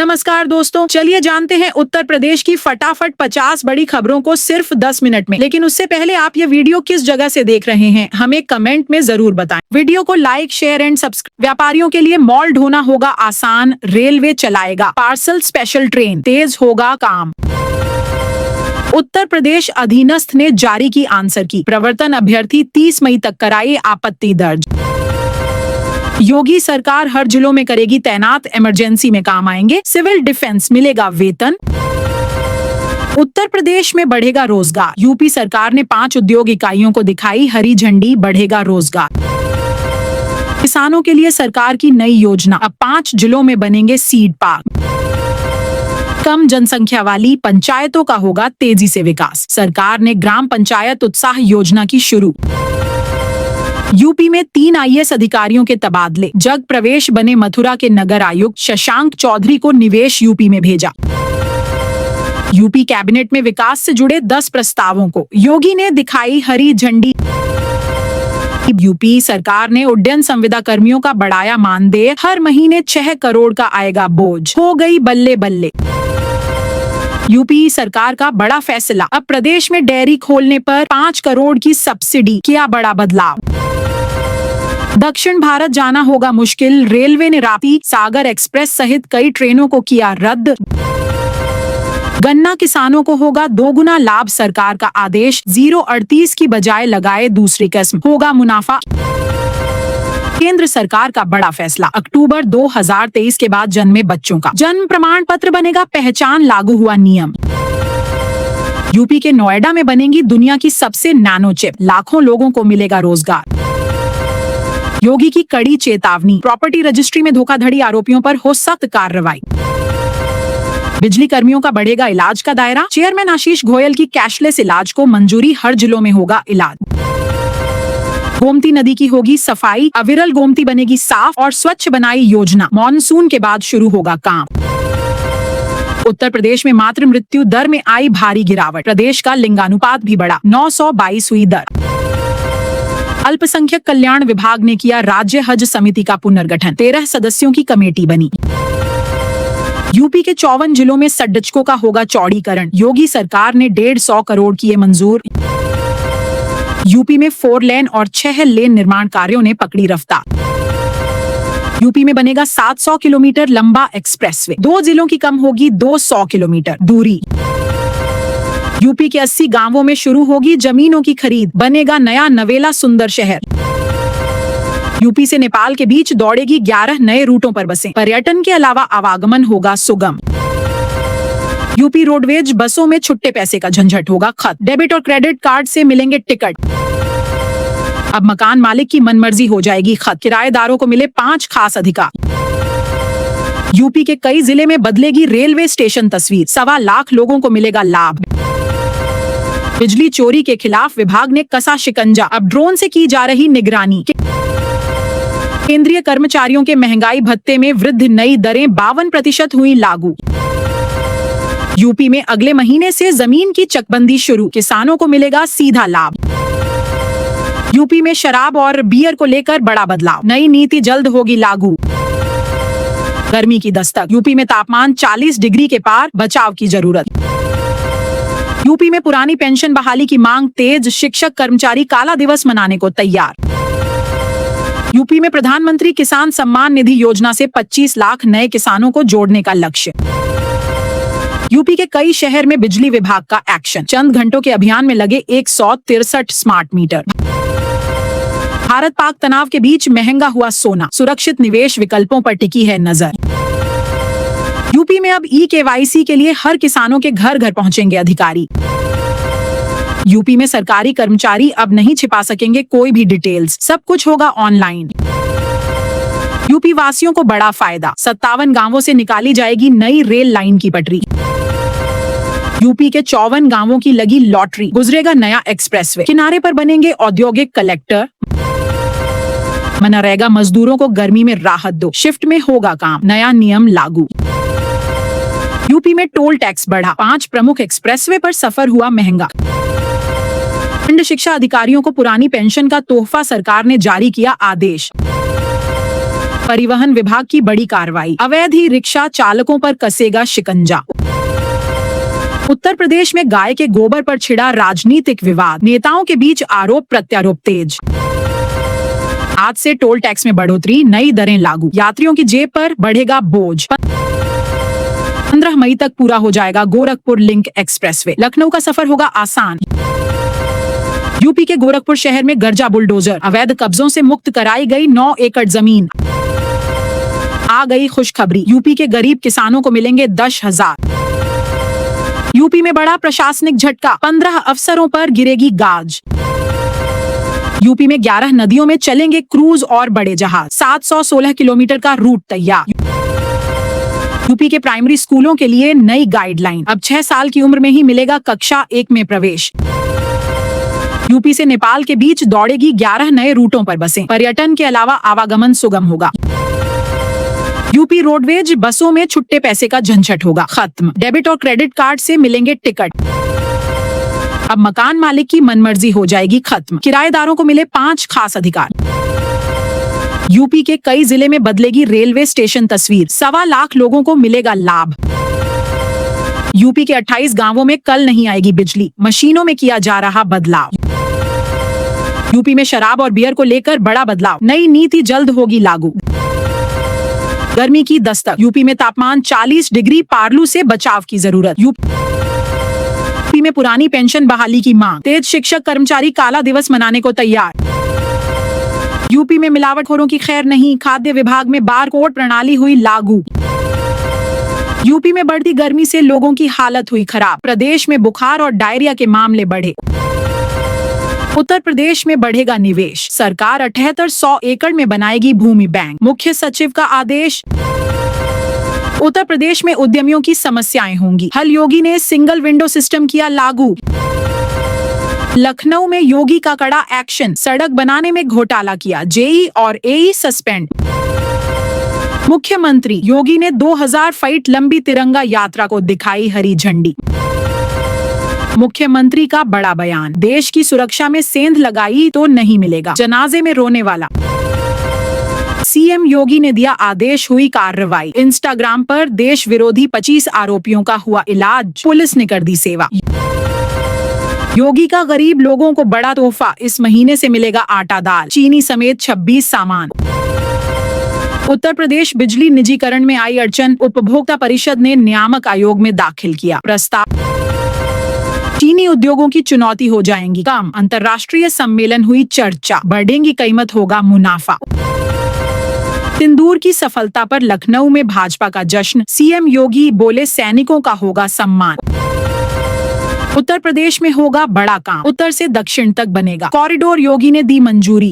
नमस्कार दोस्तों, चलिए जानते हैं उत्तर प्रदेश की फटाफट 50 बड़ी खबरों को सिर्फ 10 मिनट में। लेकिन उससे पहले आप ये वीडियो किस जगह से देख रहे हैं हमें कमेंट में जरूर बताएं। वीडियो को लाइक, शेयर एंड सब्सक्राइब। व्यापारियों के लिए मॉल ढोना होगा आसान, रेलवे चलाएगा पार्सल स्पेशल ट्रेन, तेज होगा काम। उत्तर प्रदेश अधीनस्थ ने जारी की आंसर की, प्रवर्तन अभ्यर्थी 30 मई तक कराए आपत्ति दर्ज। योगी सरकार हर जिलों में करेगी तैनात, इमरजेंसी में काम आएंगे, सिविल डिफेंस मिलेगा वेतन। उत्तर प्रदेश में बढ़ेगा रोजगार, यूपी सरकार ने 5 उद्योग इकाइयों को दिखाई हरी झंडी, बढ़ेगा रोजगार। किसानों के लिए सरकार की नई योजना, अब 5 जिलों में बनेंगे सीड पार्क। कम जनसंख्या वाली पंचायतों का होगा तेजी से विकास, सरकार ने ग्राम पंचायत उत्साह योजना की शुरू। यूपी में 3 IAS अधिकारियों के तबादले, जग प्रवेश बने मथुरा के नगर आयुक्त, शशांक चौधरी को निवेश यूपी में भेजा। यूपी कैबिनेट में विकास से जुड़े 10 प्रस्तावों को योगी ने दिखाई हरी झंडी। यूपी सरकार ने उड्डयन संविदा कर्मियों का बढ़ाया मानदेय, हर महीने 6 करोड़ का आएगा बोझ, हो गई बल्ले बल्ले। यूपी सरकार का बड़ा फैसला, अब प्रदेश में डेयरी खोलने पर 5 करोड़ की सब्सिडी, किया बड़ा बदलाव। दक्षिण भारत जाना होगा मुश्किल, रेलवे ने राप्ती सागर एक्सप्रेस सहित कई ट्रेनों को किया रद्द। गन्ना किसानों को होगा 2 गुना लाभ, सरकार का आदेश, 0.38 की बजाय लगाए दूसरी किस्म, होगा मुनाफा। केंद्र सरकार का बड़ा फैसला, अक्टूबर 2023 के बाद जन्मे बच्चों का जन्म प्रमाण पत्र बनेगा पहचान, लागू हुआ नियम। यूपी के नोएडा में बनेगी दुनिया की सबसे नैनो चिप, लाखों लोगों को मिलेगा रोजगार। योगी की कड़ी चेतावनी, प्रॉपर्टी रजिस्ट्री में धोखाधड़ी आरोपियों पर हो सख्त कार्रवाई। बिजली कर्मियों का बढ़ेगा इलाज का दायरा, चेयरमैन आशीष गोयल की कैशलेस इलाज को मंजूरी, हर जिलों में होगा इलाज। गोमती नदी की होगी सफाई, अविरल गोमती बनेगी साफ और स्वच्छ बनाई योजना, मॉनसून के बाद शुरू होगा काम। उत्तर प्रदेश में मातृ मृत्यु दर में आई भारी गिरावट, प्रदेश का लिंगानुपात भी बढ़ा, 922 हुई दर। अल्पसंख्यक कल्याण विभाग ने किया राज्य हज समिति का पुनर्गठन, 13 सदस्यों की कमेटी बनी। यूपी के 54 जिलों में सड्डचकों का होगा चौड़ीकरण, योगी सरकार ने 150 करोड़ किए मंजूर। यूपी में 4 लेन और 6 लेन निर्माण कार्यों ने पकड़ी रफ्तार। यूपी में बनेगा 700 किलोमीटर लंबा एक्सप्रेसवे, 2 जिलों की कम होगी 200 किलोमीटर दूरी। यूपी के 80 गांवों में शुरू होगी जमीनों की खरीद, बनेगा नया नवेला सुंदर शहर। यूपी से नेपाल के बीच दौड़ेगी 11 नए रूटों पर बसें, पर्यटन के अलावा आवागमन होगा सुगम। यूपी रोडवेज बसों में छुट्टे पैसे का झंझट होगा खत्म, डेबिट और क्रेडिट कार्ड से मिलेंगे टिकट। अब मकान मालिक की मनमर्जी हो जाएगी खत्म, किराएदारों को मिले 5 खास अधिकार। यूपी के कई जिले में बदलेगी रेलवे स्टेशन तस्वीर, 1.25 लाख लोगों को मिलेगा लाभ। बिजली चोरी के खिलाफ विभाग ने कसा शिकंजा, अब ड्रोन से की जा रही निगरानी। केंद्रीय कर्मचारियों के महंगाई भत्ते में वृद्धि, नई दरें 52% हुई लागू। यूपी में अगले महीने से जमीन की चकबंदी शुरू, किसानों को मिलेगा सीधा लाभ। यूपी में शराब और बियर को लेकर बड़ा बदलाव, नई नीति जल्द होगी लागू। गर्मी की दस्तक, यूपी में तापमान 40 डिग्री के पार, बचाव की जरूरत। यूपी में पुरानी पेंशन बहाली की मांग तेज, शिक्षक कर्मचारी काला दिवस मनाने को तैयार। यूपी में प्रधानमंत्री किसान सम्मान निधि योजना से 25 लाख नए किसानों को जोड़ने का लक्ष्य। यूपी के कई शहर में बिजली विभाग का एक्शन, चंद घंटों के अभियान में लगे 163 स्मार्ट मीटर। भारत पाक तनाव के बीच महंगा हुआ सोना, सुरक्षित निवेश विकल्पों पर टिकी है नजर। यूपी में अब KYC के लिए हर किसानों के घर घर पहुंचेंगे अधिकारी। यूपी में सरकारी कर्मचारी अब नहीं छिपा सकेंगे कोई भी डिटेल्स, सब कुछ होगा ऑनलाइन। यूपी वासियों को बड़ा फायदा, 57 गांवों से निकाली जाएगी नई रेल लाइन की पटरी। यूपी के 54 गांवों की लगी लॉटरी, गुजरेगा नया एक्सप्रेसवे, किनारे पर बनेंगे औद्योगिक कलेक्टर। मनरेगा मजदूरों को गर्मी में राहत दो, शिफ्ट में होगा काम, नया नियम लागू। यूपी में टोल टैक्स बढ़ा, 5 प्रमुख एक्सप्रेसवे पर सफर हुआ महंगा। खंड शिक्षा अधिकारियों को पुरानी पेंशन का तोहफा, सरकार ने जारी किया आदेश। परिवहन विभाग की बड़ी कार्रवाई, अवैध ही रिक्शा चालकों पर कसेगा शिकंजा। उत्तर प्रदेश में गाय के गोबर पर छिड़ा राजनीतिक विवाद, नेताओं के बीच आरोप प्रत्यारोप तेज। आज से टोल टैक्स में बढ़ोतरी, नई दरें लागू, यात्रियों की जेब पर बढ़ेगा बोझ। 15 मई तक पूरा हो जाएगा गोरखपुर लिंक एक्सप्रेसवे, लखनऊ का सफर होगा आसान। यूपी के गोरखपुर शहर में गरजा बुलडोजर, अवैध कब्जों से मुक्त कराई गई 9 एकड़ जमीन। आ गई खुशखबरी, यूपी के गरीब किसानों को मिलेंगे 10,000। यूपी में बड़ा प्रशासनिक झटका, 15 अफसरों पर गिरेगी गाज। यूपी में 11 नदियों में चलेंगे क्रूज और बड़े जहाज, 716 किलोमीटर का रूट तैयार। यूपी के प्राइमरी स्कूलों के लिए नई गाइडलाइन, अब 6 साल की उम्र में ही मिलेगा कक्षा 1 में प्रवेश। यूपी से नेपाल के बीच दौड़ेगी 11 नए रूटों पर बसें, पर्यटन के अलावा आवागमन सुगम होगा। यूपी रोडवेज बसों में छुट्टे पैसे का झंझट होगा खत्म, डेबिट और क्रेडिट कार्ड से मिलेंगे टिकट। अब मकान मालिक की मनमर्जी हो जाएगी खत्म, किराएदारों को मिले 5 खास अधिकार। यूपी के कई जिले में बदलेगी रेलवे स्टेशन तस्वीर, 1.25 लाख लोगों को मिलेगा लाभ। यूपी के 28 गांवों में कल नहीं आएगी बिजली, मशीनों में किया जा रहा बदलाव। यूपी में शराब और बियर को लेकर बड़ा बदलाव, नई नीति जल्द होगी लागू। गर्मी की दस्तक, यूपी में तापमान 40 डिग्री, पारलू से बचाव की जरूरत। यूपी में पुरानी पेंशन बहाली की मांग, तेज शिक्षक कर्मचारी काला दिवस मनाने को तैयार। यूपी में मिलावटखोरों की खैर नहीं, खाद्य विभाग में बार कोड प्रणाली हुई लागू। यूपी में बढ़ती गर्मी से लोगों की हालत हुई खराब, प्रदेश में बुखार और डायरिया के मामले बढ़े। उत्तर प्रदेश में बढ़ेगा निवेश, सरकार 7800 एकड़ में बनाएगी भूमि बैंक, मुख्य सचिव का आदेश। उत्तर प्रदेश में उद्यमियों की समस्याएं होंगी, हल, योगी ने सिंगल विंडो सिस्टम किया लागू। लखनऊ में योगी का कड़ा एक्शन, सड़क बनाने में घोटाला किया, जेई और एई सस्पेंड। मुख्यमंत्री योगी ने 2000 फीट लंबी तिरंगा यात्रा को दिखाई हरी झंडी। मुख्यमंत्री का बड़ा बयान, देश की सुरक्षा में सेंध लगाई तो नहीं मिलेगा, जनाजे में रोने वाला। सीएम योगी ने दिया आदेश, हुई कार्रवाई, इंस्टाग्राम पर देश विरोधी 25 आरोपियों का हुआ इलाज, पुलिस ने कर दी सेवा। योगी का गरीब लोगों को बड़ा तोहफा, इस महीने से मिलेगा आटा दाल, चीनी समेत 26 सामान। उत्तर प्रदेश बिजली निजीकरण में आई अड़चन, उपभोक्ता परिषद ने नियामक आयोग में दाखिल किया प्रस्ताव। चीनी उद्योगों की चुनौती हो जाएंगी कम, अंतर्राष्ट्रीय सम्मेलन हुई चर्चा, बढ़ेंगी कीमत, होगा मुनाफा। सिंदूर की सफलता पर लखनऊ में भाजपा का जश्न, सीएम योगी बोले सैनिकों का होगा सम्मान। उत्तर प्रदेश में होगा बड़ा काम, उत्तर से दक्षिण तक बनेगा कॉरिडोर, योगी ने दी मंजूरी।